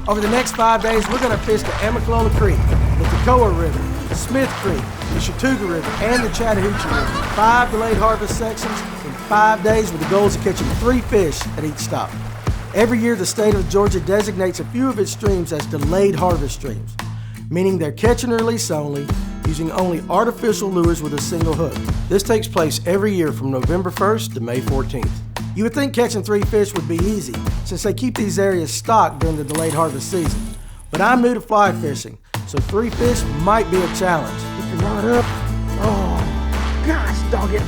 Over the next 5 days, we're going to fish the Amicalola Creek, the Toccoa River, the Smith Creek, the Chattooga River, and the Chattahoochee River. 5 delayed harvest sections in 5 days with the goals of catching 3 fish at each stop. Every year, the state of Georgia designates a few of its streams as delayed harvest streams, meaning they're catch and release only, using only artificial lures with a single hook. This takes place every year from November 1st to May 14th. You would think catching 3 fish would be easy, since they keep these areas stocked during the delayed harvest season. But I'm new to fly fishing, so 3 fish might be a challenge. Get the rod up. Oh, gosh, dog it.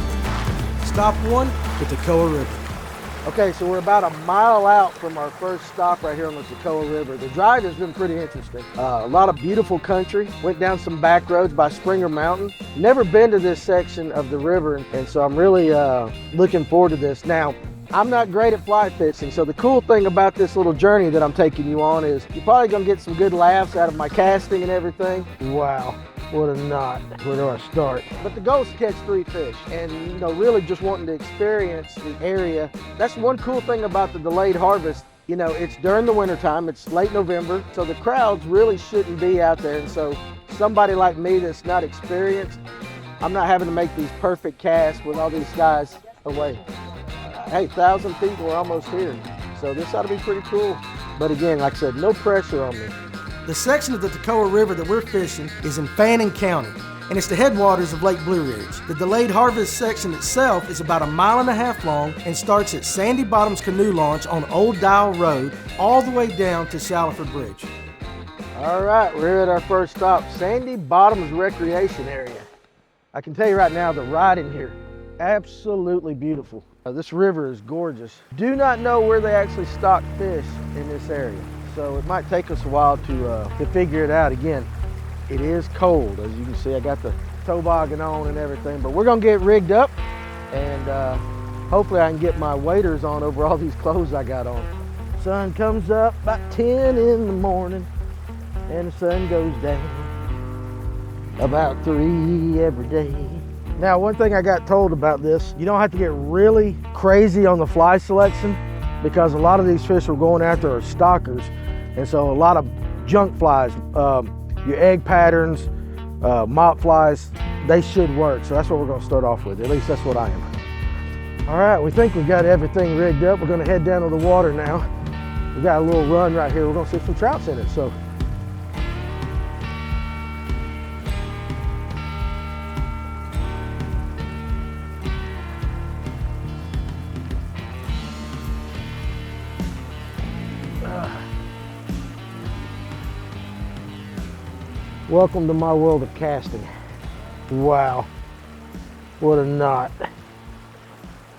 Stop 1, the Toccoa River. Okay, so we're about a mile out from our first stop right here on the Toccoa River. The drive has been pretty interesting. A lot of beautiful country. Went down some back roads by Springer Mountain. Never been to this section of the river, and so I'm really looking forward to this. Now, I'm not great at fly fishing, so the cool thing about this little journey that I'm taking you on is you're probably gonna get some good laughs out of my casting and everything. Wow, what a knot. Where do I start? But the goal is to catch 3 fish, and really just wanting to experience the area. That's one cool thing about the delayed harvest. It's during the wintertime, it's late November, so the crowds really shouldn't be out there, and so somebody like me that's not experienced, I'm not having to make these perfect casts with all these guys away. Hey, 1,000 people are almost here, so this ought to be pretty cool. But again, like I said, no pressure on me. The section of the Toccoa River that we're fishing is in Fannin County, and it's the headwaters of Lake Blue Ridge. The delayed harvest section itself is about 1.5 miles long and starts at Sandy Bottom's Canoe Launch on Old Dial Road all the way down to Shallowford Bridge. All right, we're here at our first stop, Sandy Bottom's Recreation Area. I can tell you right now, the ride in here, absolutely beautiful. This river is gorgeous. Do not know where they actually stock fish in this area, so it might take us a while to figure it out. Again, it is cold. As you can see, I got the toboggan on and everything, but we're gonna get rigged up, and hopefully I can get my waders on over all these clothes I got on. Sun comes up about 10 in the morning, and the sun goes down about 3 every day. Now, one thing I got told about this, you don't have to get really crazy on the fly selection, because a lot of these fish we're going after are stockers. And so a lot of junk flies, your egg patterns, mop flies, they should work. So that's what we're gonna start off with. At least that's what I am. All right, we think we've got everything rigged up. We're gonna head down to the water now. We got a little run right here. We're gonna see some trouts in it. So. Welcome to my world of casting. Wow, what a knot.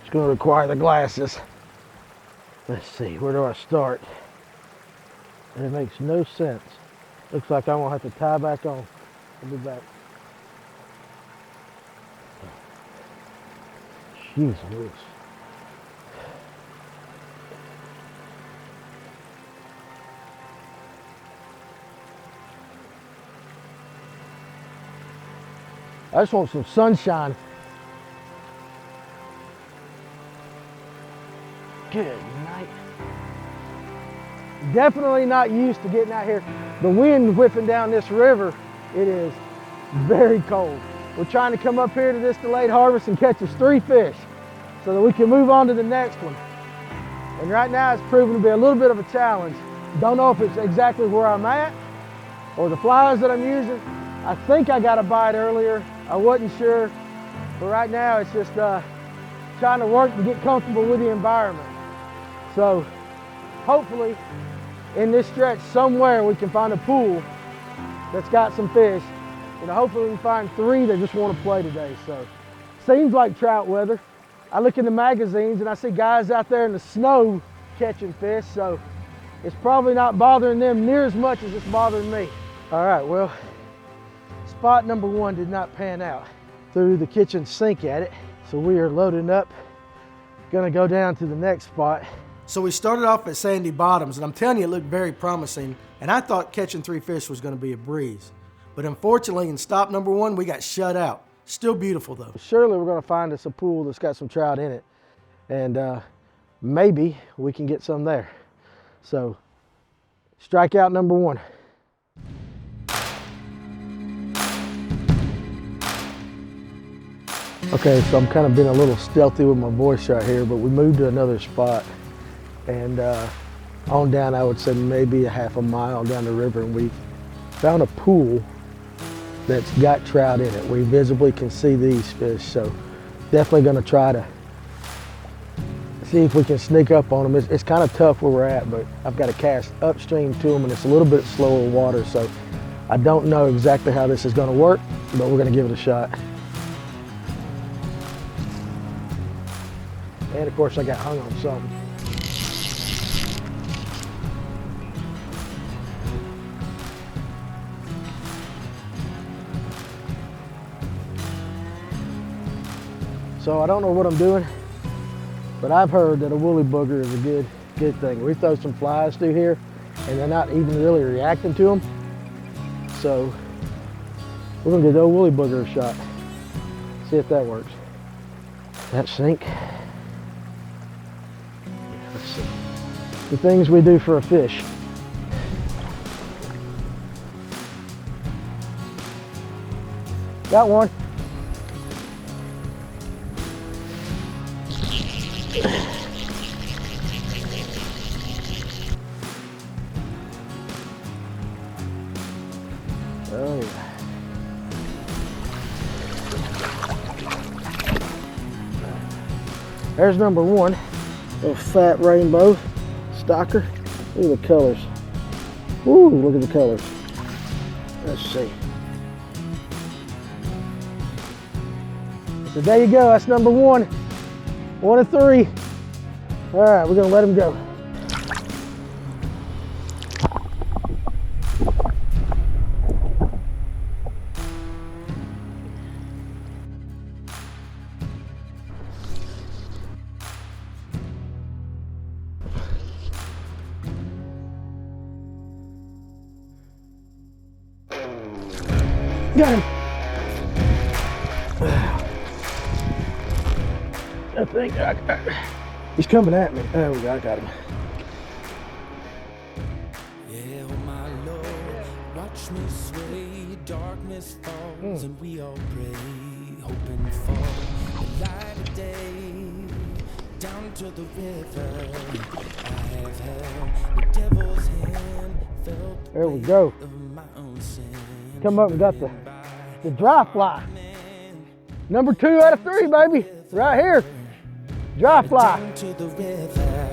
It's gonna require the glasses. Let's see, where do I start? And it makes no sense. Looks like I'm gonna have to tie back on. I'll be back. Jeez Louise. I just want some sunshine. Good night. Definitely not used to getting out here. The wind whipping down this river, it is very cold. We're trying to come up here to this delayed harvest and catch us 3 fish so that we can move on to the next one. And right now it's proven to be a little bit of a challenge. Don't know if it's exactly where I'm at or the flies that I'm using. I think I got a bite earlier. I wasn't sure, but right now it's just trying to work to get comfortable with the environment. So hopefully in this stretch somewhere we can find a pool that's got some fish. Hopefully we can find 3 that just want to play today. So seems like trout weather. I look in the magazines and I see guys out there in the snow catching fish, so it's probably not bothering them near as much as it's bothering me. All right, well, spot number 1 did not pan out. Threw the kitchen sink at it, so we are loading up. Gonna go down to the next spot. So we started off at Sandy Bottoms, and I'm telling you, it looked very promising, and I thought catching 3 fish was gonna be a breeze. But unfortunately, in stop number 1, we got shut out. Still beautiful though. Surely we're gonna find us a pool that's got some trout in it, and maybe we can get some there. So Strikeout number 1. Okay, so I'm kind of being a little stealthy with my voice right here, but we moved to another spot. And on down, I would say maybe a half a mile down the river, and we found a pool that's got trout in it. We visibly can see these fish, so definitely gonna try to see if we can sneak up on them. It's kind of tough where we're at, but I've got to cast upstream to them, and it's a little bit slower water, so I don't know exactly how this is gonna work, but we're gonna give it a shot. And of course I got hung on something. So I don't know what I'm doing, but I've heard that a woolly booger is a good thing. We throw some flies through here and they're not even really reacting to them. So we're gonna give the old woolly booger a shot. See if that works. That sink. Let's see. The things we do for a fish. Got one. Oh yeah. There's number 1. Little fat rainbow stocker. Look at the colors. Ooh, look at the colors. Let's see. So there you go, that's number 1. 1 of 3. All right, we're gonna let him go. Got him. I think he's coming at me. There we go, I got him. Yeah, oh my Lord, watch me sway, darkness falls and we all pray, hoping for the light of day, down to the river. I have held the devil's hand, felt There we go. of my own sin. Come up and got the dry fly. Number 2 out of 3, baby. Right here. Dry fly. Down to the river.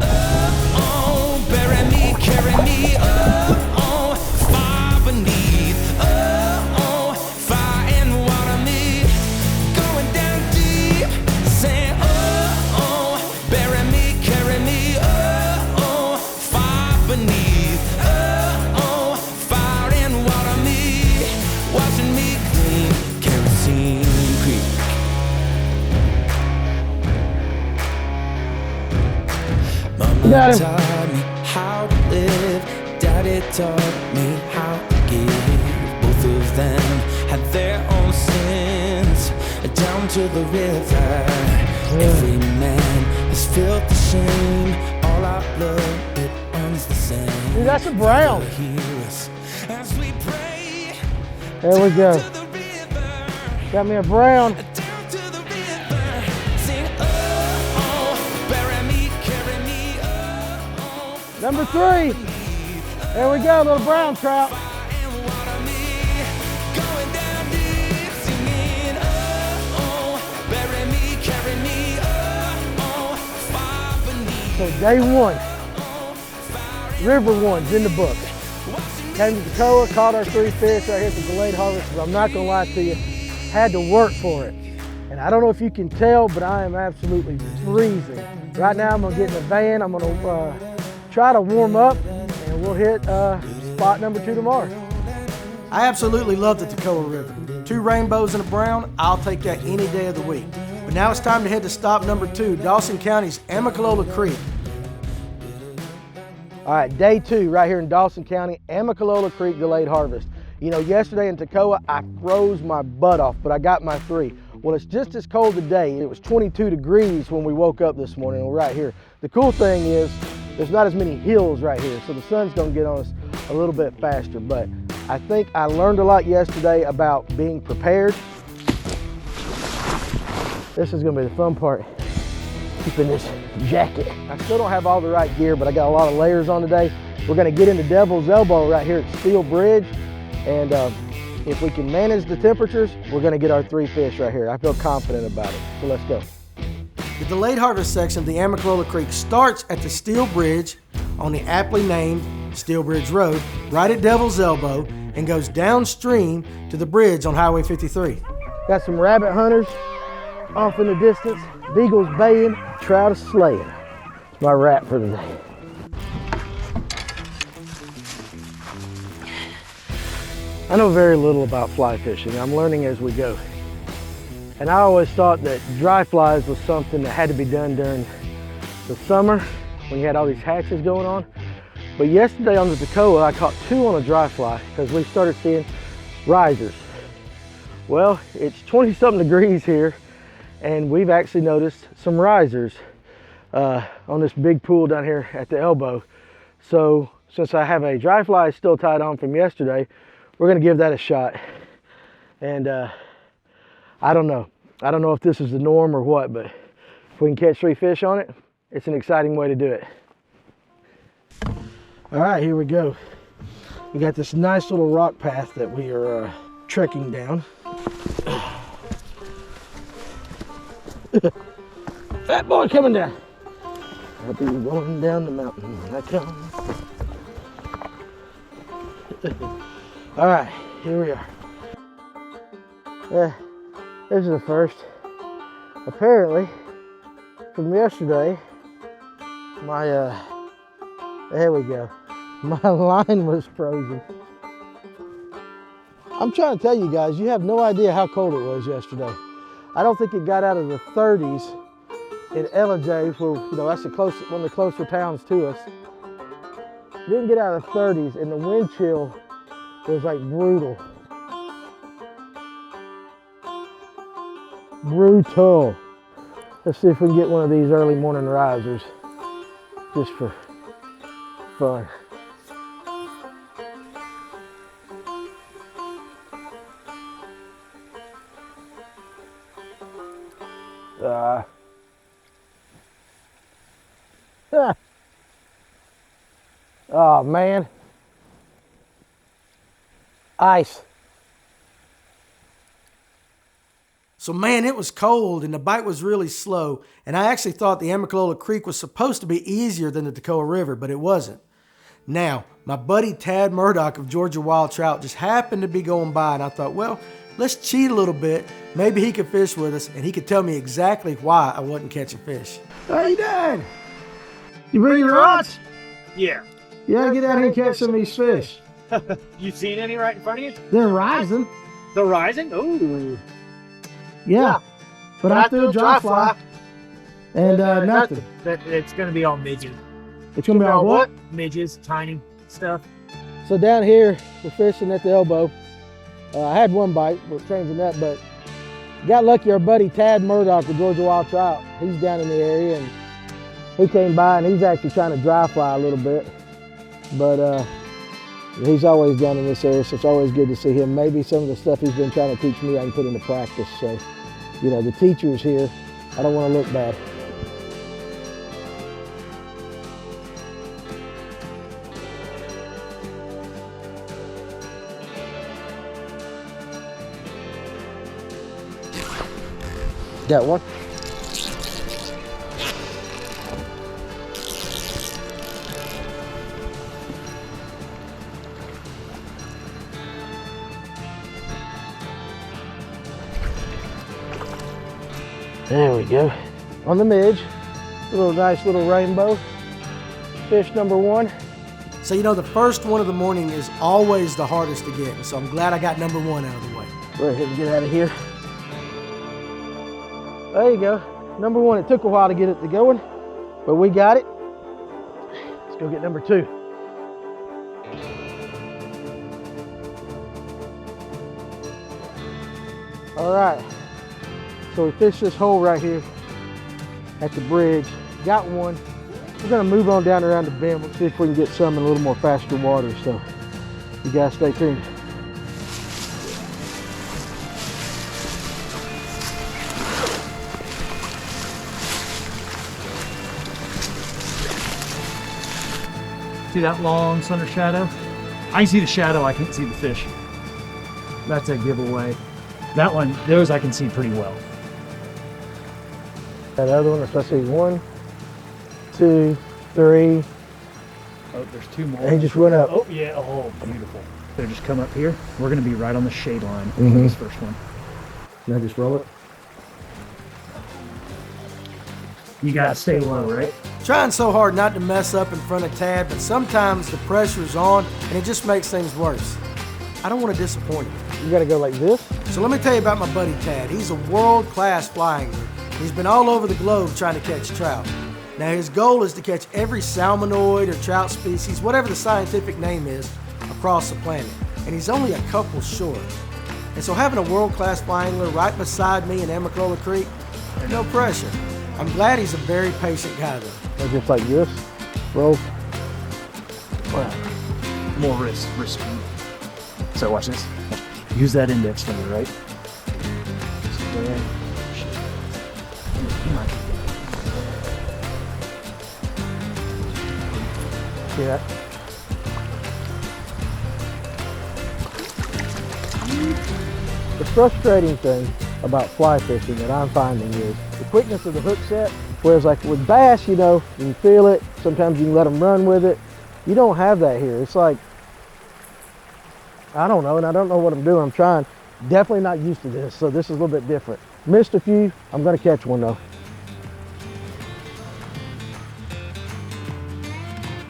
Oh, bury me, carry me, oh, far beneath, oh, fire and water me, going down deep, saying, oh, bury me, carry me, oh, far beneath, oh, fire and water me, washing me clean, kerosene creek. Mama taught me how to live, Daddy taught me how to give. Both of them had their own sins, down to the river. Every man has felt the shame, all our blood, it runs the same. Dude, that's a brown. As we pray, There we go. to the river, Got me a brown. down to the river, sing, oh, bury me, carry me, oh. Number 3. There we go, little brown trout. And water me, going down deep, singing, oh, bury me, carry me, oh, far beneath, So day 1, river 1's in the book. Came to Toccoa, caught our 3 fish right here at the delayed harvest, but I'm not gonna lie to you, had to work for it. And I don't know if you can tell, but I am absolutely freezing. Right now I'm gonna get in the van, I'm gonna try to warm up, and we'll hit spot number 2 tomorrow. I absolutely love the Toccoa River. 2 rainbows and a brown, I'll take that any day of the week. But now it's time to head to stop number 2, Dawson County's Amicalola Creek. All right, day 2 right here in Dawson County, Amicalola Creek delayed harvest. You know, yesterday in Toccoa, I froze my butt off, but I got my 3. Well, it's just as cold today. It was 22 degrees when we woke up this morning right here. The cool thing is there's not as many hills right here, so the sun's gonna get on us a little bit faster. But I think I learned a lot yesterday about being prepared. This is gonna be the fun part, keeping this jacket. I still don't have all the right gear, but I got a lot of layers on today. We're gonna get into Devil's Elbow right here at Steel Bridge, and if we can manage the temperatures, we're gonna get our 3 fish right here. I feel confident about it, so let's go. The delayed harvest section of the Amicalola Creek starts at the Steel Bridge on the aptly named Steel Bridge Road, right at Devil's Elbow, and goes downstream to the bridge on Highway 53. Got some rabbit hunters off in the distance, beagles baying, trout is slaying. It's my wrap for today. I know very little about fly fishing. I'm learning as we go. And I always thought that dry flies was something that had to be done during the summer when you had all these hatches going on. But yesterday on the Toccoa, I caught 2 on a dry fly because we started seeing risers. Well, it's 20-something degrees here, and we've actually noticed some risers on this big pool down here at the elbow. So since I have a dry fly still tied on from yesterday, we're gonna give that a shot. And I don't know if this is the norm or what, but if we can catch 3 fish on it, it's an exciting way to do it. All right, here we go. We got this nice little rock path that we are trekking down. Fat boy coming down. I'll be going down the mountain. I come. All right, here we are. This is the first. Apparently, from yesterday, my, there we go. My line was frozen. I'm trying to tell you guys, you have no idea how cold it was yesterday. I don't think it got out of the 30s in LJ, where, you know, that's one of the closer towns to us. It didn't get out of the 30s, and the wind chill was like brutal. Brutal. Let's see if we can get one of these early morning risers, just for fun. Oh man, ice. So man, it was cold and the bite was really slow, and I actually thought the Amicalola Creek was supposed to be easier than the Toccoa River, but it wasn't. Now, my buddy Tad Murdoch of Georgia Wild Trout just happened to be going by, and I thought, well, let's cheat a little bit. Maybe he could fish with us, and he could tell me exactly why I wasn't catching fish. How you doing? You bring your rods? Yeah. Yeah, get out here and catch some of these fish. You seen any right in front of you? They're rising. The rising? Ooh. Yeah. But I threw a dry fly. And nothing. It's going to be all midges. It's going to be all what? Midges, tiny stuff. So down here, we're fishing at the elbow. I had one bite, we're changing that, but got lucky. Our buddy Tad Murdoch of Georgia Wild Trout, he's down in the area, and he came by and he's actually trying to dry fly a little bit. But he's always down in this area, so it's always good to see him. Maybe some of the stuff he's been trying to teach me I can put into practice. So, you know, the teacher's here. I don't want to look bad. Got one. There we go. On the midge, nice little rainbow. Fish number 1. So, you know, the first one of the morning is always the hardest to get, so I'm glad I got number 1 out of the way. Go ahead and get out of here. There you go. Number 1, it took a while to get it to going, but we got it. Let's go get number 2. All right, so we fished this hole right here at the bridge. Got one. We're gonna move on down around the bend. We'll see if we can get some in a little more faster water. So you guys stay tuned. See that long slender shadow? I can see the shadow, I can't see the fish. That's a giveaway. That one, those I can see pretty well. That other one, let's see, 1, 2, 3. Oh, there's 2 more. They just went up. Oh, yeah. Oh, beautiful. They just come up here. We're going to be right on the shade line for this first one. Now just roll it. You got to stay low, right? Trying so hard not to mess up in front of Tad, but sometimes the pressure's on and it just makes things worse. I don't want to disappoint him. You gotta go like this. So let me tell you about my buddy Tad. He's a world-class fly angler. He's been all over the globe trying to catch trout. Now his goal is to catch every salmonoid or trout species, whatever the scientific name is, across the planet. And he's only a couple short. And so having a world-class fly angler right beside me in Amicalola Creek, no pressure. I'm glad he's a very patient guy though. Just like this. Roll. Wow. More wrist speed. So watch this. Use that index finger, right? See that? The frustrating thing about fly fishing that I'm finding is the quickness of the hook set. Whereas like with bass, you know, you can feel it. Sometimes you can let them run with it. You don't have that here. It's like, I don't know, and I don't know what I'm doing. I'm trying. Definitely not used to this, so this is a little bit different. Missed a few. I'm gonna catch one though.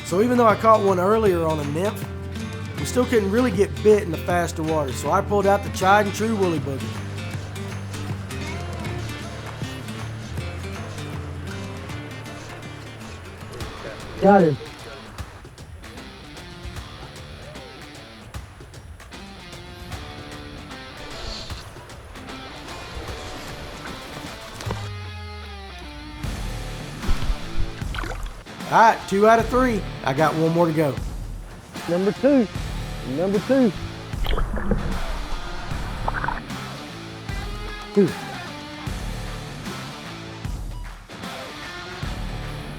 So even though I caught one earlier on a nymph, we still couldn't really get bit in the faster water. So I pulled out the tried and true woolly booger. Got him. All right, 2 out of 3. I got one more to go. Number 2. Number 2.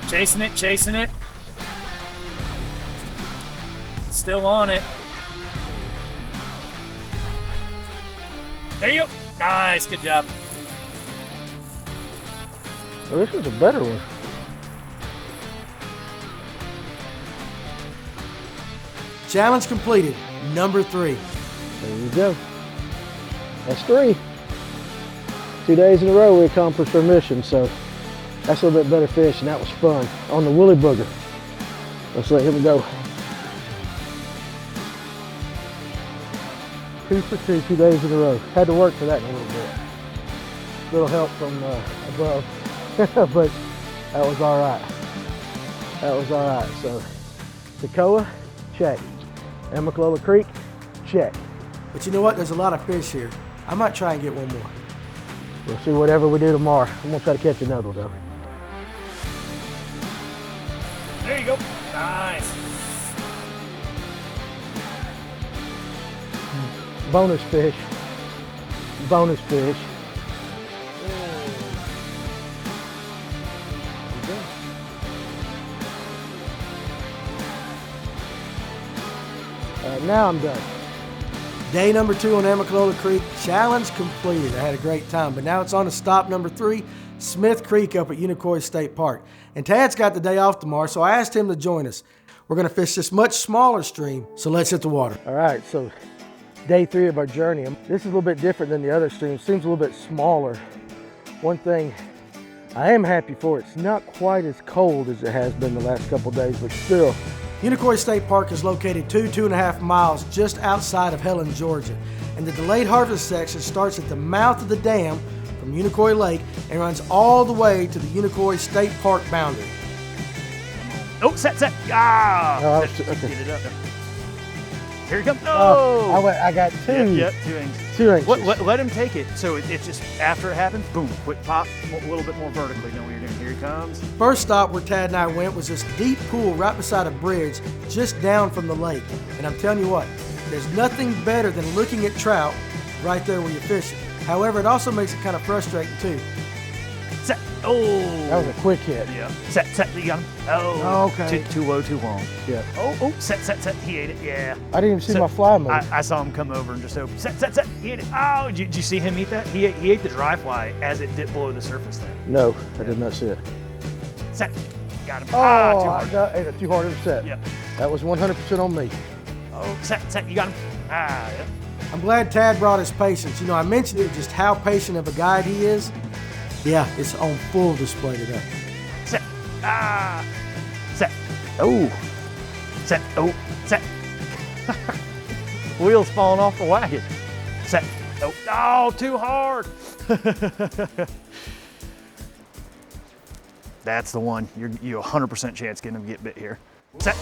Chasing it, chasing it. Still on it. There you go. Nice, good job. Oh, this is a better one. Challenge completed. Number 3. There you go. That's 3. 2 days in a row we accomplished our mission, so that's a little bit better fish, and that was fun on the woolly booger. Let's let him go. 2 for 2, 2 days in a row. Had to work for that in a little bit. Little help from above, but that was all right. That was all right. So Toccoa, check. Amicalola Creek, check. But you know what? There's a lot of fish here. I might try and get one more. We'll see whatever we do tomorrow. I'm gonna try to catch another one though. There you go. Nice. Bonus fish. Bonus fish. Now I'm done. Day number 2 on Amicalola Creek, challenge completed. I had a great time, but now it's on to stop number 3, Smith Creek up at Unicoi State Park. And Tad's got the day off tomorrow, so I asked him to join us. We're gonna fish this much smaller stream, so let's hit the water. All right, so day 3 of our journey. This is a little bit different than the other streams. Seems a little bit smaller. One thing I am happy for, it's not quite as cold as it has been the last couple days, but still. Unicoi State Park is located 2.5 miles just outside of Helen, Georgia. And the delayed harvest section starts at the mouth of the dam from Unicoi Lake and runs all the way to the Unicoi State Park boundary. Oh, set. Ah! Oh, Get it up there. Here he comes. Oh, Oh! I got 2. Yep, 2 inches. 2 inches. Let him take it. So it's just after it happens, boom, quick pop, a little bit more vertically. You know what you're doing. Here he comes. First stop where Tad and I went was this deep pool right beside a bridge just down from the lake. And I'm telling you what, there's nothing better than looking at trout right there where you're fishing. However, it also makes it kind of frustrating too. Set. Oh. That was a quick hit. Yeah. Set. You got him. Oh, okay. Too low, too long. Yeah. Oh. Set. He ate it. Yeah. I didn't even see my fly move. I saw him come over and just open. Set. He ate it. Oh, did you see him eat that? He ate the dry fly as it dipped below the surface there. No, I did not see it. Set. Got him. Oh, too hard. I got it too hard of a set. Yep. That was 100% on me. Oh, set. You got him. Yep. I'm glad Tad brought his patience. You know, I mentioned it, just how patient of a guide he is. Yeah, it's on full display today. Set. Set. Oh. Set. Oh. Set. Wheels falling off the wagon. Set. Oh, too hard. That's the one. You 100% chance getting him to get bit here. Set.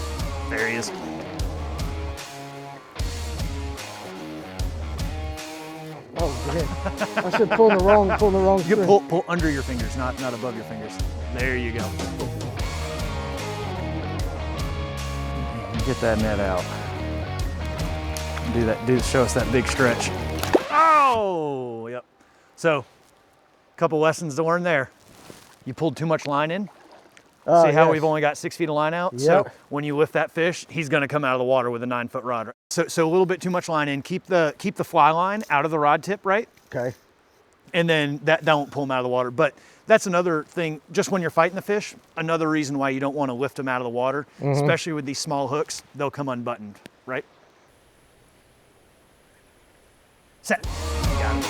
There he is. Oh, man. I said pulling the wrong You string. pull under your fingers, not above your fingers. There you go. Get that net out. Show us that big stretch. Oh, yep. So, a couple lessons to learn there. You pulled too much line in. See how we've only got 6 feet of line out? Yep. So when you lift that fish, he's gonna come out of the water with a 9-foot rod. So a little bit too much line in. Keep the fly line out of the rod tip, right? Okay. And then that won't pull them out of the water. But that's another thing, just when you're fighting the fish, another reason why you don't want to lift them out of the water, especially with these small hooks, they'll come unbuttoned, right? Set. Got him.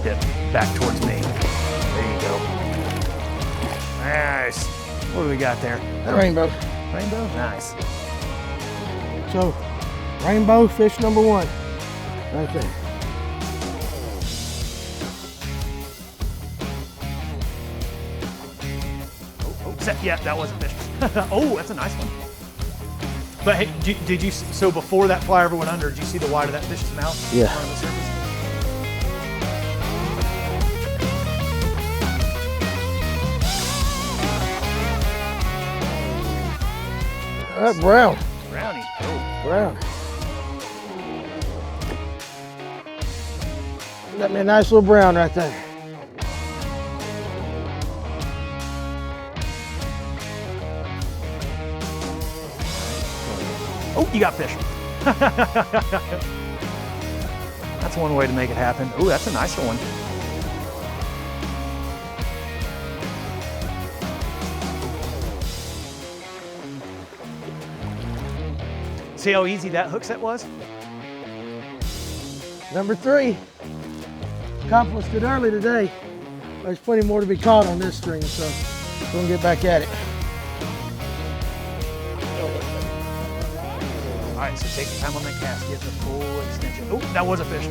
Dip back towards me. There you go. Nice. What do we got there? Rainbow. Rainbow? Nice. So, rainbow fish number 1. Right there. Oh, set. Yeah, that was a fish. Oh, that's a nice one. But hey, did you, so before that fly ever went under, did you see the wide of that fish's mouth? Yeah. In front of the surface? That brown. Brownie. Oh. Brown. Got me a nice little brown right there. Oh, you got fish. That's one way to make it happen. Oh, that's a nicer one. See how easy that hook set was? Number 3. Accomplished it early today. There's plenty more to be caught on this string, so we're gonna get back at it. All right, so take your time on that cast, get the full extension. Oh, that was a fish.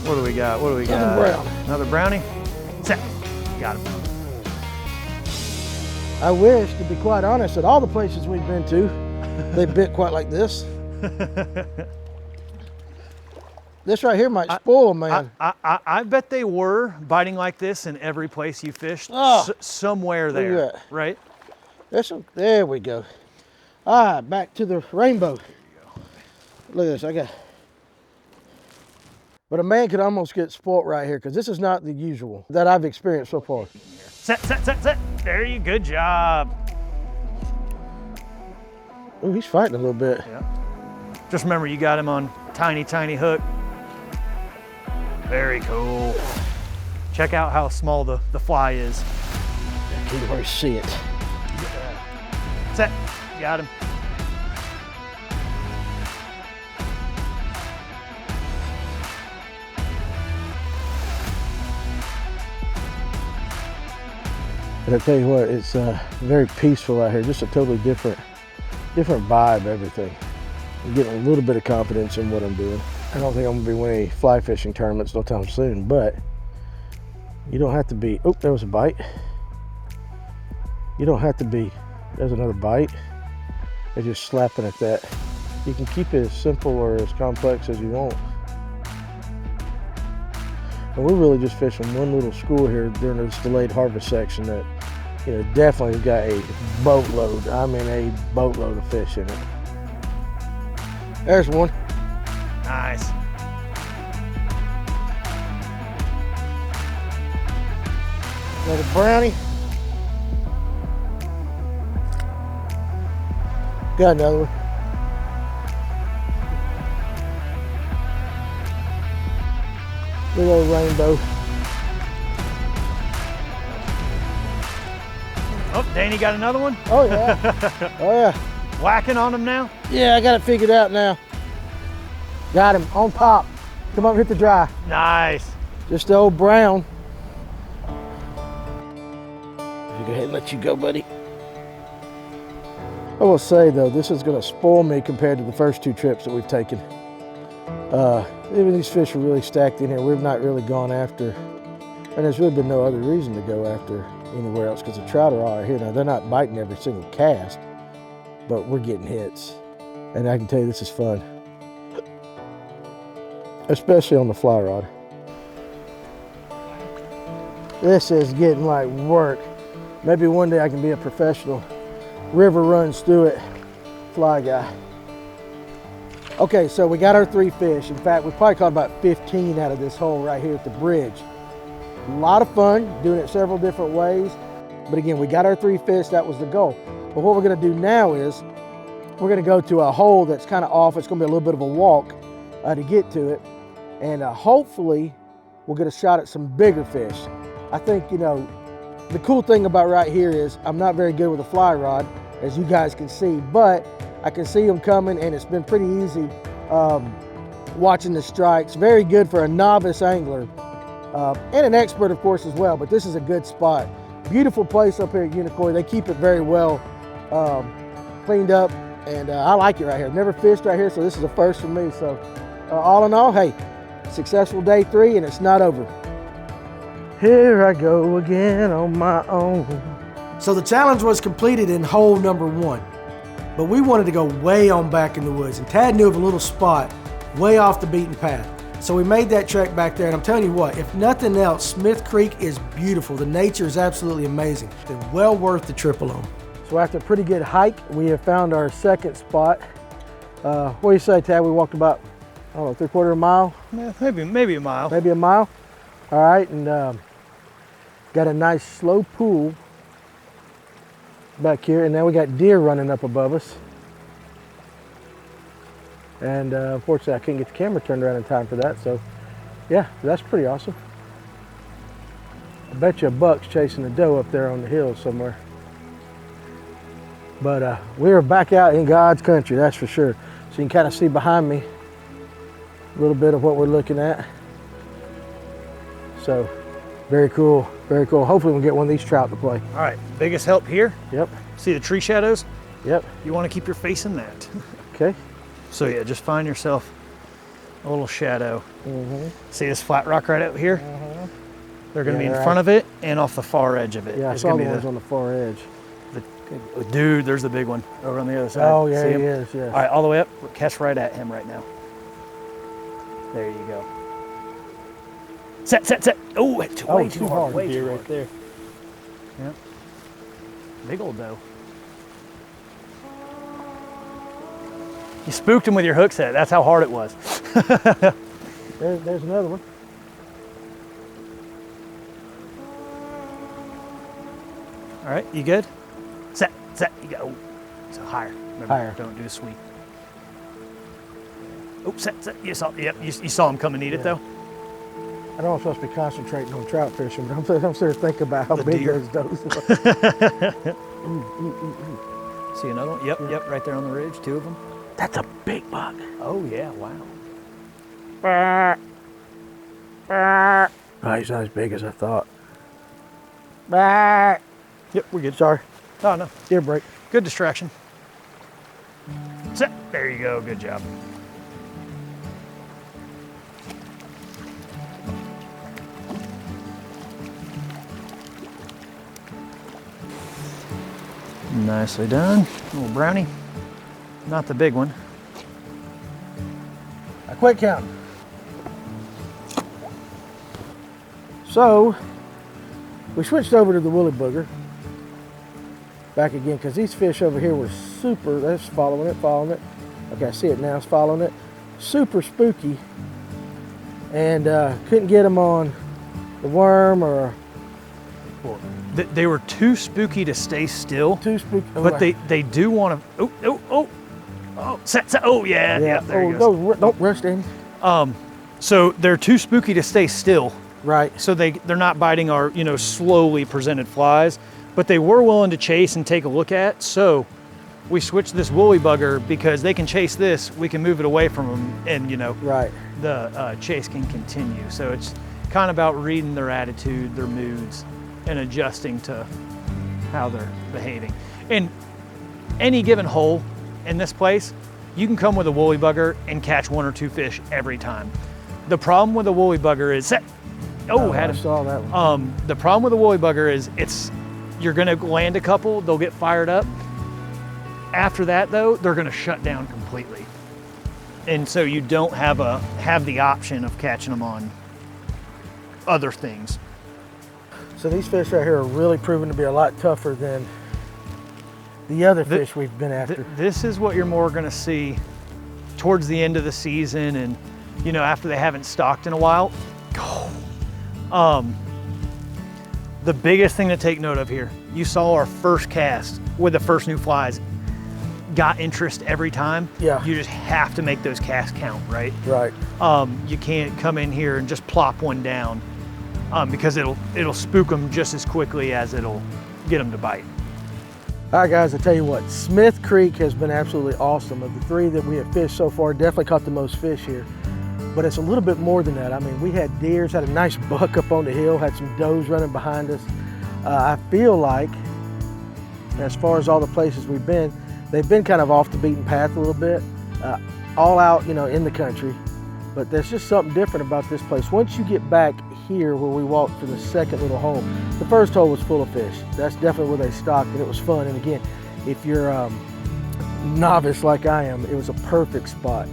What do we got? Another brown. Another brownie? Set. Got him. I wish, to be quite honest, at all the places we've been to, they bit quite like this. This right here might spoil a man. I bet they were biting like this in every place you fished. Oh, somewhere look at there, that. right? There we go. All right, back to the rainbow. Look at this, but a man could almost get spoilt right here because this is not the usual that I've experienced so far. Set. There you go. Good job. Oh, he's fighting a little bit. Yeah. Just remember, you got him on tiny hook. Very cool. Check out how small the fly is. I can't really see it. Set. Got him. But I tell you what, it's very peaceful out here. Just a totally different vibe, everything. I'm getting a little bit of confidence in what I'm doing. I don't think I'm gonna be winning any fly fishing tournaments no time soon, but you don't have to be, oh, there was a bite. You don't have to be, there's another bite. They're just slapping at that. You can keep it as simple or as complex as you want. And we're really just fishing one little school here during this delayed harvest section that, you know, definitely got a boatload. I mean, a boatload of fish in it. There's one. Nice. Another brownie. Got another one. Little old rainbow. Oh, Danny got another one? Oh yeah. Oh yeah. Whacking on him now? Yeah, I got it figured out now. Got him on top. Come up, hit the dry. Nice. Just the old brown. Go ahead and let you go, buddy. I will say though, this is going to spoil me compared to the first two trips that we've taken. Even these fish are really stacked in here. We've not really gone after, and there's really been no other reason to go after anywhere else because the trout are all right here. Now they're not biting every single cast, but we're getting hits. And I can tell you this is fun. Especially on the fly rod. This is getting like work. Maybe one day I can be a professional river runs through it fly guy. Okay, so we got our 3 fish. In fact, we probably caught about 15 out of this hole right here at the bridge. A lot of fun doing it several different ways. But again, we got our 3 fish, that was the goal. But what we're gonna do now is we're gonna go to a hole that's kind of off. It's gonna be a little bit of a walk to get to it. And hopefully we'll get a shot at some bigger fish. I think, you know, the cool thing about right here is I'm not very good with a fly rod, as you guys can see, but I can see them coming and it's been pretty easy watching the strikes. Very good for a novice angler and an expert, of course, as well, but this is a good spot. Beautiful place up here at Unicoi. They keep it very well cleaned up, and I like it right here. I've never fished right here, so this is a first for me. So all in all, hey, successful day 3 and it's not over. Here I go again on my own. So the challenge was completed in hole number 1, but we wanted to go way on back in the woods, and Tad knew of a little spot way off the beaten path. So we made that trek back there, and I'm telling you what, if nothing else, Smith Creek is beautiful. The nature is absolutely amazing. It's been well worth the trip alone. So after a pretty good hike, we have found our second spot. What do you say, Tad? We walked about, I don't know, 3/4 mile? Yeah, maybe a mile. Maybe a mile. All right, and got a nice slow pool back here, and now we got deer running up above us. And unfortunately, I couldn't get the camera turned around in time for that, so yeah, that's pretty awesome. I bet you a buck's chasing a doe up there on the hill somewhere. But we're back out in God's country, that's for sure. So you can kind of see behind me a little bit of what we're looking at. So very cool, very cool. Hopefully we'll get one of these trout to play. All right, biggest help here. Yep. See the tree shadows? Yep. You want to keep your face in that. Okay. So yeah, just find yourself a little shadow. Mm-hmm. See this flat rock right out here? Mm-hmm. They're going to be in front of it and off the far edge of it. Yeah, I It's saw gonna the be ones on the far edge. Dude, there's the big one over on the other side. Oh yeah, See he him? is, yes. All right, all the way up. Catch right at him right now. There you go. Set, set, set. Oh, way too hard. Way too hard. Right there. Yep. Big old doe. You spooked him with your hook set. That's how hard it was. There's another one. All right, you good? Set, set. You go. Oh, so higher. Remember, Higher. Don't do a sweep. Oh, set, set. You saw. Yep. You saw him come and eat it though. I know I'm supposed to be concentrating on trout fishing, but I'm sort of thinking about how The big deer. those does. See another one? Yep, yep. Right there on the ridge. 2 of them. That's a big buck. Oh yeah. Wow. Oh, he's not as big as I thought. Yep, we're good. Sorry, Oh no. deer break. Good distraction. Set. There you go. Good job. Nicely done. A little brownie. Not the big one. I quit counting. So, we switched over to the woolly booger. Back again, because these fish over here were super, that's following it. Okay, I see it now, it's following it. Super spooky. And couldn't get them on the worm or... They were too spooky to stay still. Too spooky. Oh, but they do want to, oh yeah, there he goes. Don't rush, Danny. So they're too spooky to stay still. Right. So they're not biting our, slowly presented flies, but they were willing to chase and take a look at. So we switched this woolly bugger because they can chase this, we can move it away from them, and right. The chase can continue. So it's kind of about reading their attitude, their moods, and adjusting to how they're behaving. In any given hole in this place, you can come with a woolly bugger and catch 1 or 2 fish every time. The problem with a woolly bugger is I saw that one. The problem with a woolly bugger is you're gonna land a couple, they'll get fired up. After that though, they're gonna shut down completely. And so you don't have the option of catching them on other things. So these fish right here are really proving to be a lot tougher than the other fish we've been after. This is what you're more gonna see towards the end of the season, and after they haven't stocked in a while. The biggest thing to take note of here, you saw our first cast with the first new flies, got interest every time. Yeah. You just have to make those casts count, right? Right. You can't come in here and just plop one down because it'll spook them just as quickly as it'll get them to bite. All right, guys, I tell you what, Smith Creek has been absolutely awesome. Of the 3 that we have fished so far, definitely caught the most fish here. But it's a little bit more than that. I mean, we had deers, had a nice buck up on the hill, had some does running behind us. I feel like, as far as all the places we've been, they've been kind of off the beaten path a little bit, all out, in the country. But there's just something different about this place. Once you get back here where we walked for the second little hole, the first hole was full of fish. That's definitely where they stocked, and it was fun. And again, if you're a novice like I am, it was a perfect spot.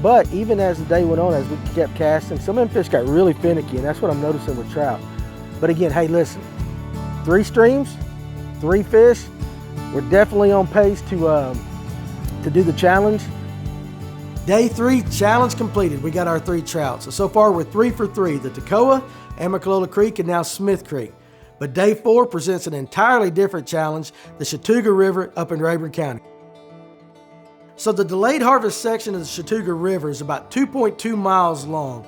But even as the day went on, as we kept casting, some of them fish got really finicky, and that's what I'm noticing with trout. But again, hey, listen, 3 streams, 3 fish. We're definitely on pace to do the challenge. Day 3, challenge completed. We got our 3 trout. So far we're 3 for 3, the Toccoa, Amicalola Creek, and now Smith Creek. But day 4 presents an entirely different challenge, the Chattooga River up in Rayburn County. So the delayed harvest section of the Chattooga River is about 2.2 miles long,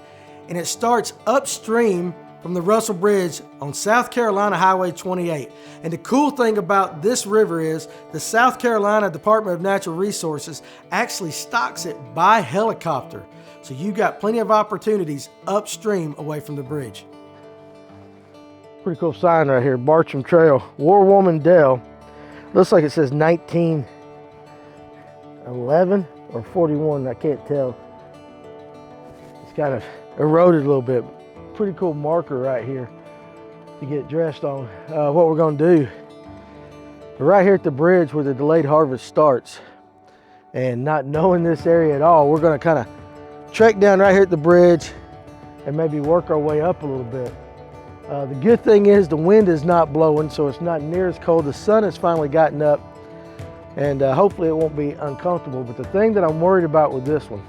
and it starts upstream from the Russell Bridge on South Carolina Highway 28. And the cool thing about this river is the South Carolina Department of Natural Resources actually stocks it by helicopter. So you've got plenty of opportunities upstream away from the bridge. Pretty cool sign right here, Bartram Trail, War Woman Dell. Looks like it says 1911 or 41, I can't tell. It's kind of eroded a little bit. Pretty cool marker right here to get dressed on. What we're going to do, right here at the bridge where the delayed harvest starts, and not knowing this area at all, we're going to kind of trek down right here at the bridge and maybe work our way up a little bit. The good thing is the wind is not blowing, so it's not near as cold. The sun has finally gotten up, and hopefully it won't be uncomfortable. But the thing that I'm worried about with this one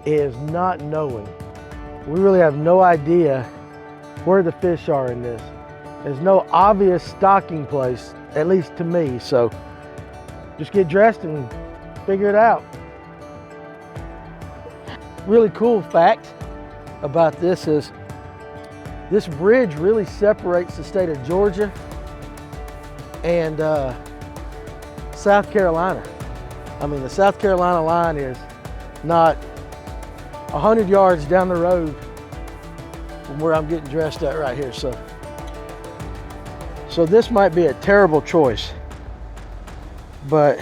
is not knowing. We really have no idea where the fish are in this. There's no obvious stocking place, at least to me. So just get dressed and figure it out. Really cool fact about this is this bridge really separates the state of Georgia and South Carolina. I mean, the South Carolina line is not 100 yards down the road from where I'm getting dressed at right here. So this might be a terrible choice, but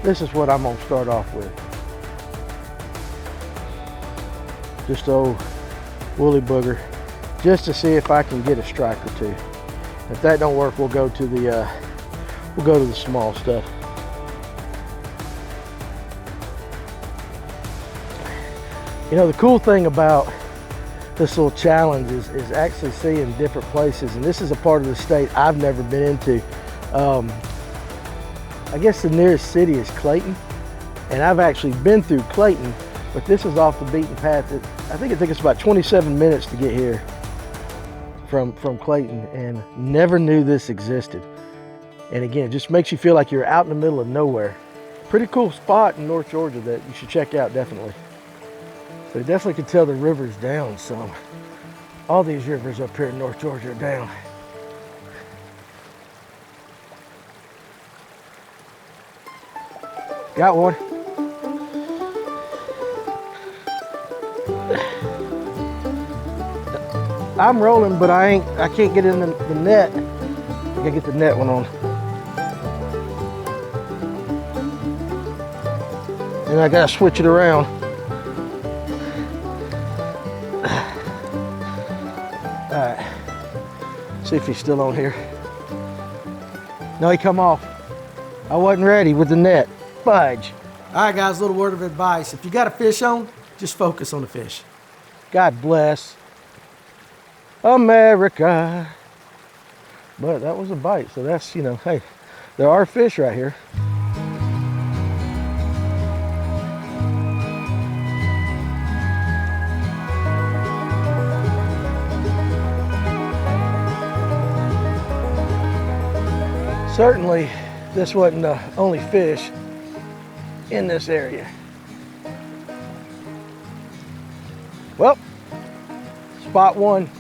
this is what I'm gonna start off with. Just old woolly booger, just to see if I can get a strike or two. If that don't work, we'll go to the small stuff. You know, the cool thing about this little challenge is actually seeing different places, and this is a part of the state I've never been into. I guess the nearest city is Clayton, and I've actually been through Clayton, but this is off the beaten path. I think it took us about 27 minutes to get here from Clayton, and never knew this existed. And again, it just makes you feel like you're out in the middle of nowhere. Pretty cool spot in North Georgia that you should check out, definitely. So you definitely can tell the river's down some. All these rivers up here in North Georgia are down. Got one. I'm rolling, but I can't get in the net. I gotta get the net one on. And I gotta switch it around. All right, see if he's still on here. No, he come off. I wasn't ready with the net. Fudge. All right, guys, a little word of advice. If you got a fish on, just focus on the fish. God bless America. But that was a bite, so that's, you know, hey, there are fish right here. Certainly, this wasn't the only fish in this area. Well, spot one,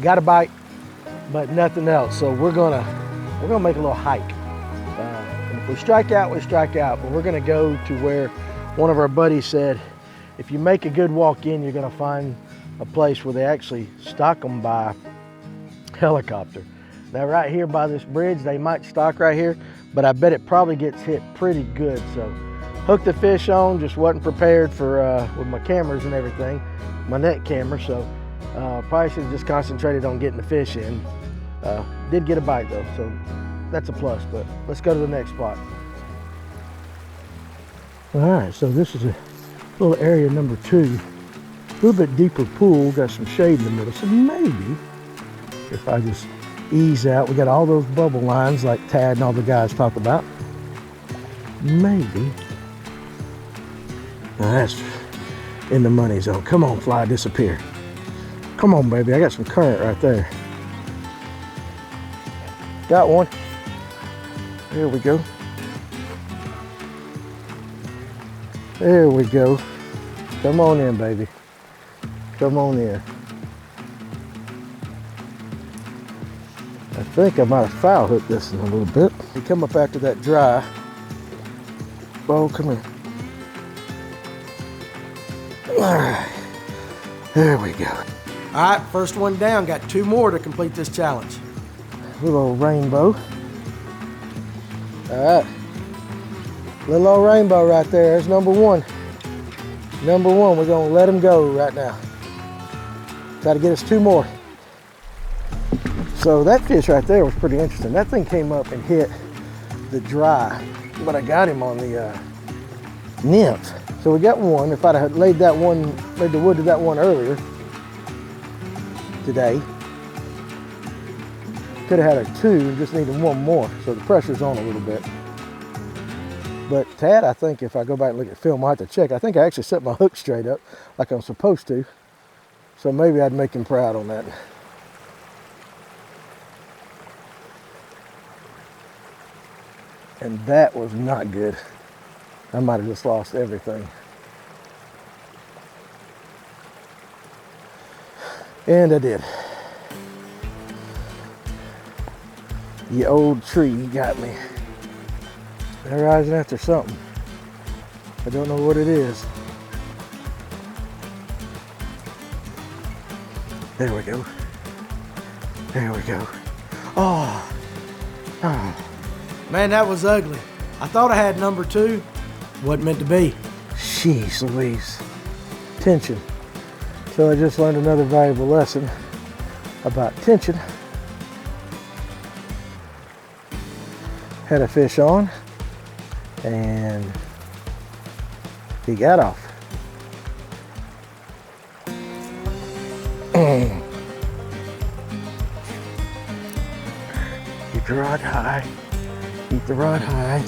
got a bite, but nothing else. So we're gonna make a little hike. And if we strike out, we strike out. But we're gonna go to where one of our buddies said, if you make a good walk in, you're gonna find a place where they actually stock them by helicopter. Now right here by this bridge, they might stock right here, but I bet it probably gets hit pretty good. So hooked the fish on, just wasn't prepared for with my cameras and everything, my net camera. So probably should have just concentrated on getting the fish in. Did get a bite though, so that's a plus, but let's go to the next spot. All right, so this is a little area number 2. A little bit deeper pool, got some shade in the middle. So maybe if I just ease out, we got all those bubble lines like Tad and all the guys talked about. Maybe. Now that's in the money zone. Come on, fly, disappear. Come on, baby, I got some current right there. Got one. There we go. There we go. Come on in, baby. Come on in. I think I might have foul hooked this in a little bit. You come up after that dry. Oh, come here. All right. There we go. All right, first one down. Got 2 more to complete this challenge. Little old rainbow. All right. Little old rainbow right there. There's number 1. Number 1, we're gonna let him go right now. Try to get us 2 more. So that fish right there was pretty interesting. That thing came up and hit the dry, but I got him on the nymph. So we got one. If I'd have laid the wood to that one earlier today, could have had a 2 and just needed 1 more. So the pressure's on a little bit. But Tad, I think if I go back and look at film, I'll have to check. I think I actually set my hook straight up like I'm supposed to. So maybe I'd make him proud on that. And that was not good. I might have just lost everything. And I did. The old tree got me. They're rising after something. I don't know what it is. There we go. There we go. Oh. Oh. Man, that was ugly. I thought I had number 2. Wasn't meant to be. Jeez Louise. Tension. So I just learned another valuable lesson about tension. had a fish on, and he got off. Keep the rod high. Keep the rod high.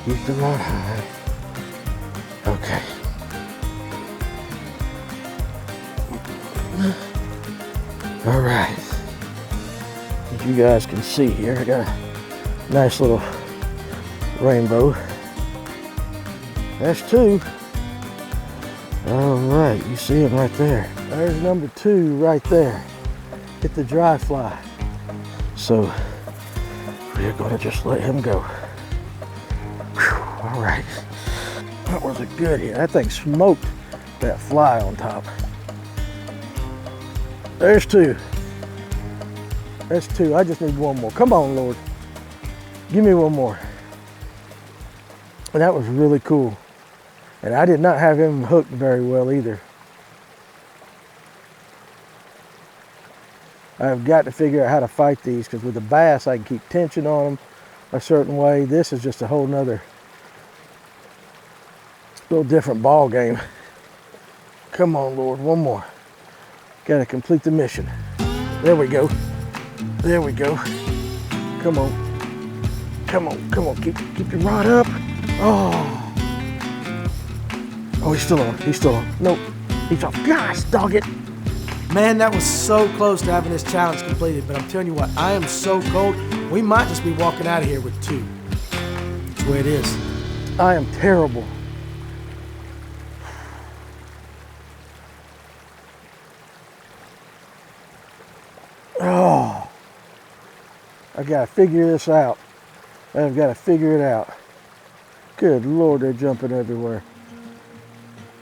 Keep the rod high. Okay. All right. As you guys can see here, I got a nice little rainbow. That's two. All right, you see him right there. There's number two right there. Hit the dry fly. So we're gonna just let him go. Whew, all right, that was a good hit. That thing smoked that fly on top. There's two. That's two. I just need one more. Come on, Lord. Give me one more. And that was really cool. And I did not have him hooked very well either. I've got to figure out how to fight these, because with the bass I can keep tension on them a certain way. This is just a whole nother little different ball game. Come on, Lord, one more. Got to complete the mission. There we go. There we go. Come on. Come on, come on. Keep your rod up. Oh. Oh, he's still on. He's still on. Nope. He's off. Gosh, dog it. Man, that was so close to having this challenge completed, but I'm telling you what, I am so cold, we might just be walking out of here with two. That's the way it is. I am terrible. Oh, I gotta figure this out. I've gotta figure it out. Good Lord, they're jumping everywhere.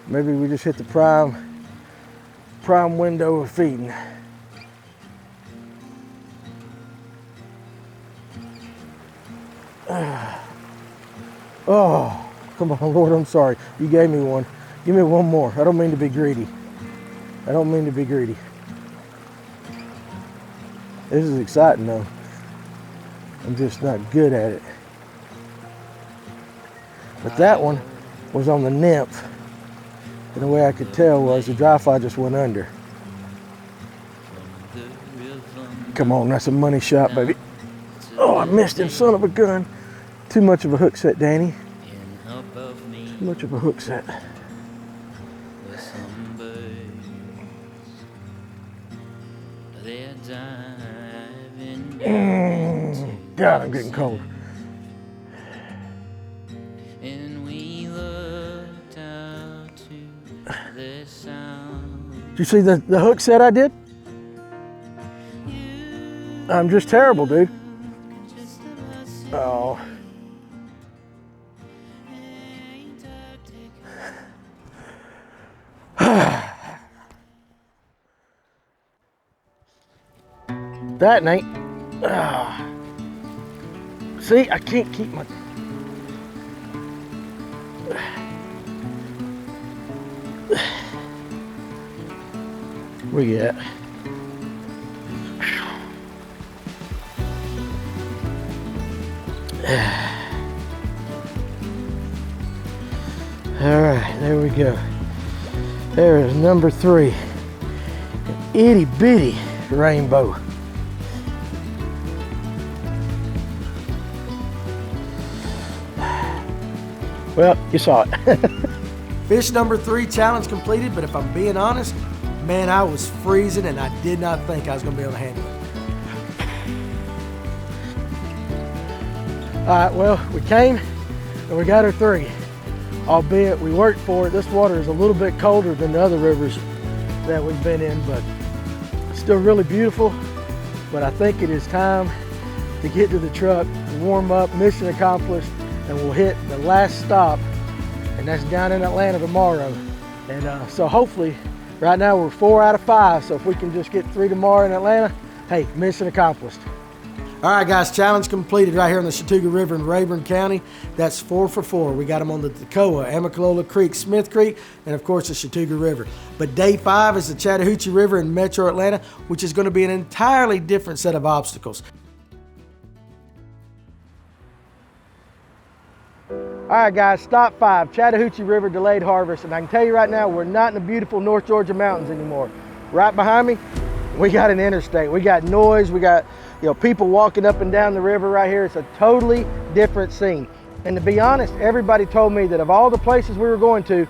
Maybe we just hit the prime window of feeding. Oh, come on, Lord, I'm sorry. You gave me one. Give me one more. I don't mean to be greedy. I don't mean to be greedy. This is exciting though. I'm just not good at it. But that one was on the nymph. And the way I could tell was the dry fly just went under. Come on, that's a money shot, baby. Oh, I missed him, son of a gun. Too much of a hook set, Danny. Too much of a hook set. God, I'm getting cold. Did you see the hook set I did? I'm just terrible, dude. Oh. That ain't. See, I can't keep my. Where you at? All right, there we go. There is number 3, an itty bitty rainbow. Well, you saw it. Fish number 3, challenge completed, but if I'm being honest, man, I was freezing and I did not think I was going to be able to handle it. All right, well, we came and we got our 3. Albeit we worked for it. This water is a little bit colder than the other rivers that we've been in, but it's still really beautiful. But I think it is time to get to the truck, warm up, mission accomplished, and we'll hit the last stop, and that's down in Atlanta tomorrow. And so hopefully, right now we're 4 out of 5, so if we can just get 3 tomorrow in Atlanta, hey, mission accomplished. All right, guys, challenge completed right here on the Chattooga River in Rayburn County. That's 4 for 4. We got them on the Toccoa, Amicalola Creek, Smith Creek, and of course the Chattooga River. But day 5 is the Chattahoochee River in Metro Atlanta, which is going to be an entirely different set of obstacles. All right, guys, stop 5, Chattahoochee River delayed harvest. And I can tell you right now, we're not in the beautiful North Georgia mountains anymore. Right behind me, we got an interstate. We got noise, we got people walking up and down the river right here. It's a totally different scene. And to be honest, everybody told me that of all the places we were going to,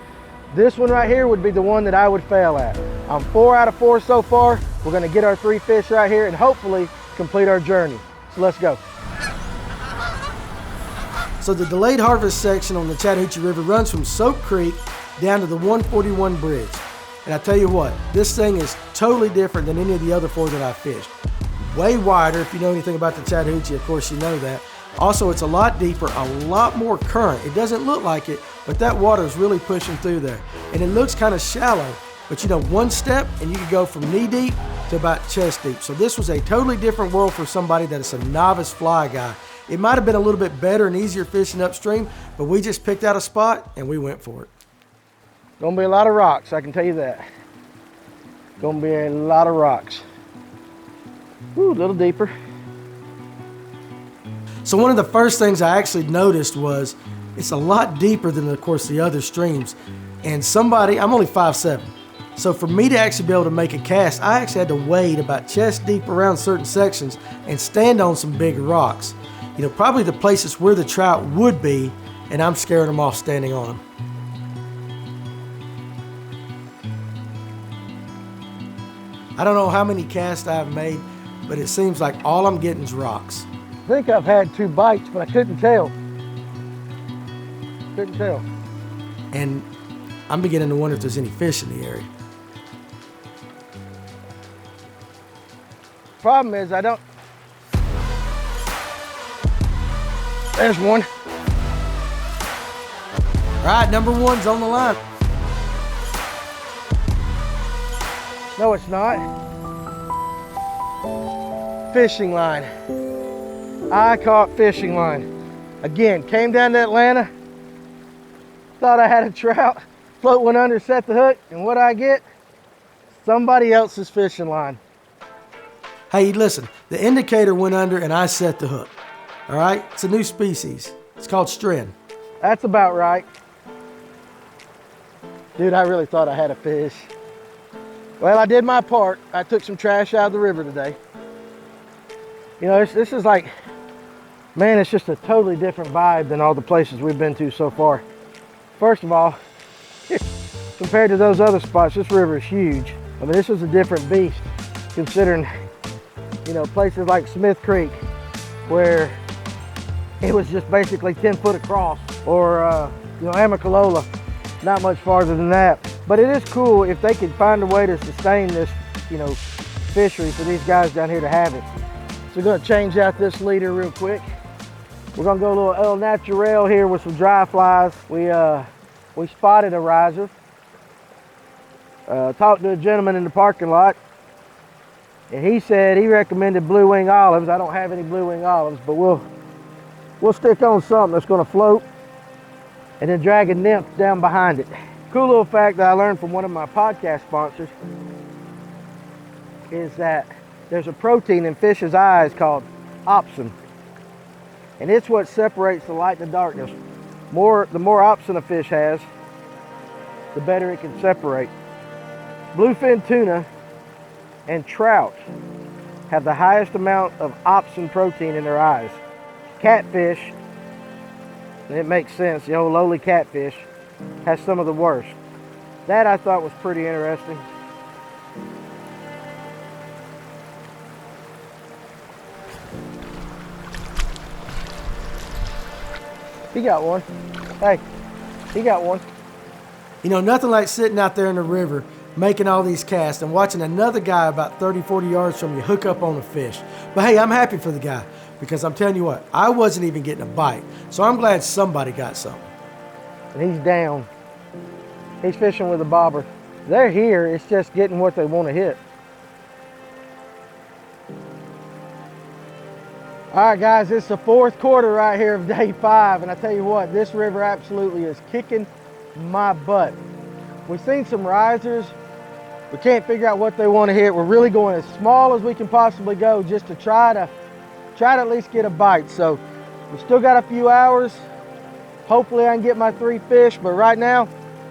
this one right here would be the one that I would fail at. I'm 4 out of 4 so far. We're gonna get our 3 fish right here and hopefully complete our journey. So let's go. So the delayed harvest section on the Chattahoochee River runs from Soap Creek down to the 141 bridge. And I tell you what, this thing is totally different than any of the other 4 that I've fished. Way wider. If you know anything about the Chattahoochee, of course you know that. Also, it's a lot deeper, a lot more current. It doesn't look like it, but that water is really pushing through there. And it looks kind of shallow, but one step and you could go from knee deep to about chest deep. So this was a totally different world for somebody that is a novice fly guy. It might have been a little bit better and easier fishing upstream, but we just picked out a spot and we went for it. Gonna be a lot of rocks, I can tell you that. Gonna be a lot of rocks. Ooh, a little deeper. So one of the first things I actually noticed was it's a lot deeper than, of course, the other streams. And I'm only 5'7". So for me to actually be able to make a cast, I actually had to wade about chest deep around certain sections and stand on some big rocks. Probably the places where the trout would be, and I'm scaring them off standing on them. I don't know how many casts I've made, but it seems like all I'm getting is rocks. I think I've had 2 bites, but I couldn't tell. Couldn't tell. And I'm beginning to wonder if there's any fish in the area. Problem is, I don't. There's one. All right, number 1's on the line. No, it's not. Fishing line. I caught fishing line. Again, came down to Atlanta, thought I had a trout, float went under, set the hook, and what I get? Somebody else's fishing line. Hey, listen, the indicator went under and I set the hook. All right, it's a new species. It's called stren. That's about right. Dude, I really thought I had a fish. Well, I did my part. I took some trash out of the river today. This is like, man, it's just a totally different vibe than all the places we've been to so far. First of all, compared to those other spots, this river is huge. I mean, this is a different beast, considering, places like Smith Creek, where it was just basically 10 foot across, or, Amicalola, not much farther than that. But it is cool if they could find a way to sustain this, fishery for these guys down here to have it. So we're gonna change out this leader real quick. We're gonna go a little El Natural here with some dry flies. We spotted a riser. Talked to a gentleman in the parking lot, and he said he recommended blue wing olives. I don't have any blue wing olives, but we'll stick on something that's gonna float and then drag a nymph down behind it. Cool little fact that I learned from one of my podcast sponsors is that there's a protein in fish's eyes called opsin. And it's what separates the light and the darkness. The more opsin a fish has, the better it can separate. Bluefin tuna and trout have the highest amount of opsin protein in their eyes. Catfish, and it makes sense, the old lowly catfish, has some of the worst. That I thought was pretty interesting. He got one. Hey, he got one. Nothing like sitting out there in the river, making all these casts and watching another guy about 30, 40 yards from you hook up on a fish. But hey, I'm happy for the guy, because I'm telling you what, I wasn't even getting a bite. So I'm glad somebody got something. And he's down. He's fishing with a bobber. They're here, it's just getting what they want to hit. All right, guys, it's the 4th quarter right here of day 5, and I tell you what, this river absolutely is kicking my butt. We've seen some risers. We can't figure out what they want to hit. We're really going as small as we can possibly go just to try to at least get a bite. So we still got a few hours. Hopefully I can get my 3 fish, but right now,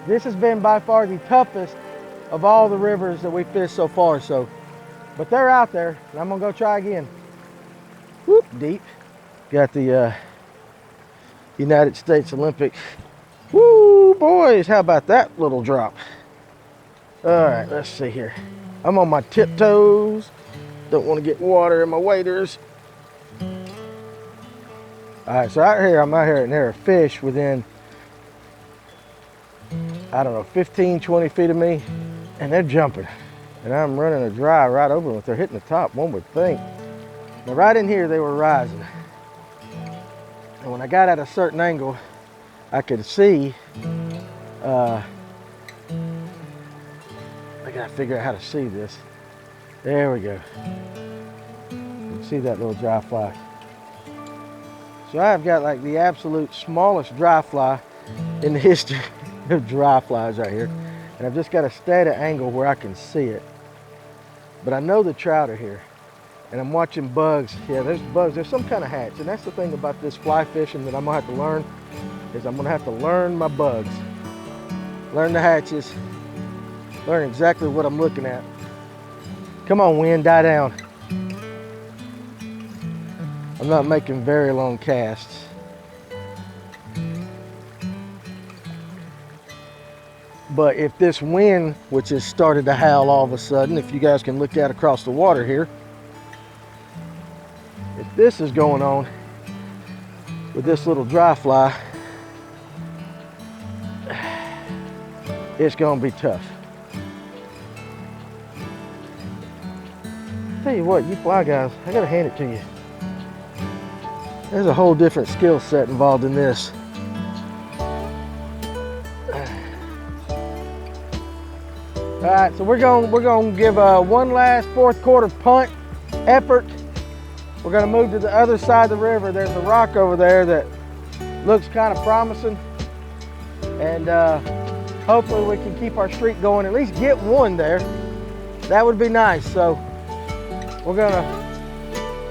this has been by far the toughest of all the rivers that we fished so far. So, but they're out there, and I'm gonna go try again. Whoop, deep. Got the United States Olympic. Woo, boys, how about that little drop? All right, let's see here. I'm on my tiptoes. Don't want to get water in my waders. All right, so out here, I'm out here, and there are fish within, I don't know, 15, 20 feet of me, and they're jumping. And I'm running a dry right over them. If they're hitting the top, one would think. But right in here, they were rising. And when I got at a certain angle, I could see, I gotta figure out how to see this. There we go. You can see that little dry fly. So I've got like the absolute smallest dry fly in the history of dry flies right here. And I've just got to stay at an angle where I can see it. But I know the trout are here. And I'm watching bugs. Yeah, there's bugs. There's some kind of hatch. And that's the thing about this fly fishing that I'm gonna have to learn, is I'm gonna have to learn my bugs. Learn the hatches. Learn exactly what I'm looking at. Come on, wind, die down. I'm not making very long casts. But if this wind, which has started to howl all of a sudden, if you guys can look out across the water here, if this is going on with this little dry fly, it's gonna be tough. Tell you what, you fly guys, I gotta hand it to you. There's a whole different skill set involved in this. All right, so we're gonna give one last fourth quarter punt effort. We're gonna move to the other side of the river. There's a rock over there that looks kind of promising, and hopefully we can keep our streak going. At least get one there. That would be nice. So we're gonna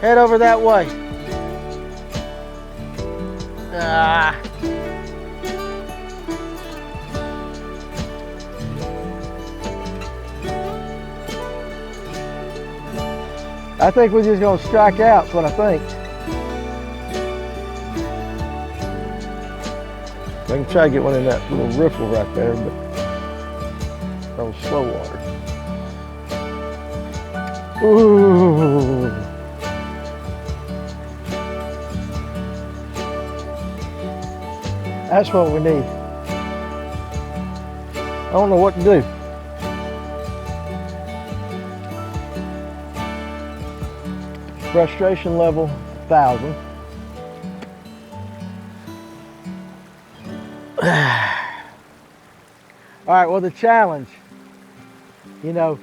head over that way. I think we're just gonna strike out, is what I think. I can try to get one in that little riffle right there, but on slow water. Ooh. That's what we need. I don't know what to do. Frustration level 1,000. All right, well, the challenge, you know,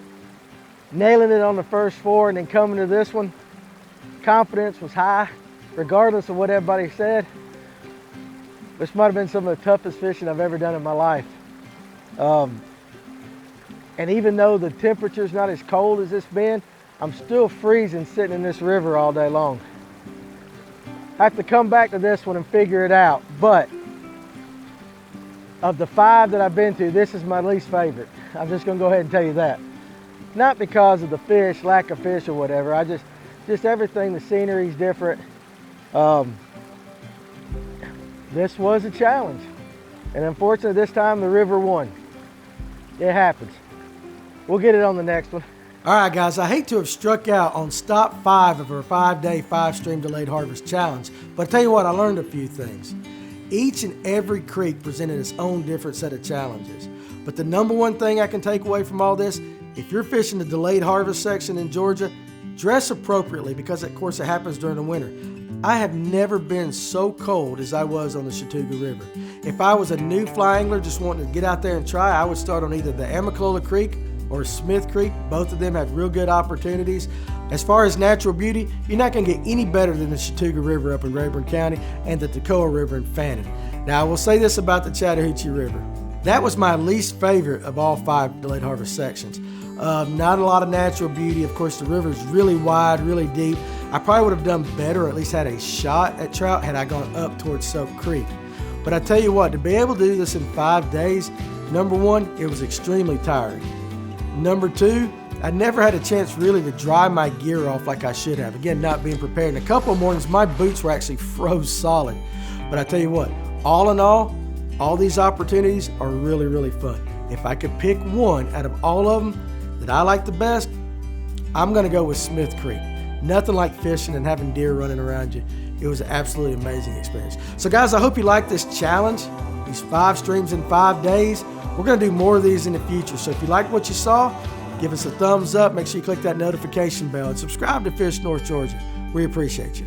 nailing it on the first 4 and then coming to this one, confidence was high, regardless of what everybody said. This might have been some of the toughest fishing I've ever done in my life. And even though the temperature's not as cold as it's been, I'm still freezing sitting in this river all day long. I have to come back to this one and figure it out. But of the 5 that I've been to, this is my least favorite. I'm just gonna go ahead and tell you that. Not because of the fish, lack of fish or whatever. I just everything, the scenery's different. This was a challenge. And unfortunately this time the river won. It happens. We'll get it on the next one. All right, guys, I hate to have struck out on stop 5 of our 5-day, 5-stream delayed harvest challenge, but I tell you what, I learned a few things. Each and every creek presented its own different set of challenges. But the number one thing I can take away from all this, if you're fishing the delayed harvest section in Georgia, dress appropriately because, of course, it happens during the winter. I have never been so cold as I was on the Chattooga River. If I was a new fly angler just wanting to get out there and try, I would start on either the Amicalola Creek or Smith Creek. Both of them have real good opportunities. As far as natural beauty, you're not going to get any better than the Chattooga River up in Rayburn County and the Toccoa River in Fannin. Now, I will say this about the Chattahoochee River. That was my least favorite of all 5 delayed harvest sections. Not a lot of natural beauty. Of course, the river is really wide, really deep. I probably would have done better, or at least had a shot at trout, had I gone up towards Soap Creek. But I tell you what, to be able to do this in 5 days, number one, it was extremely tiring. Number two, I never had a chance really to dry my gear off like I should have. Again, not being prepared. In a couple of mornings, my boots were actually froze solid. But I tell you what, all in all these opportunities are really, really fun. If I could pick one out of all of them that I like the best, I'm gonna go with Smith Creek. Nothing like fishing and having deer running around you. It was an absolutely amazing experience. So guys, I hope you like this challenge, these 5 streams in 5 days. We're gonna do more of these in the future. So if you like what you saw, give us a thumbs up. Make sure you click that notification bell and subscribe to Fish North Georgia. We appreciate you.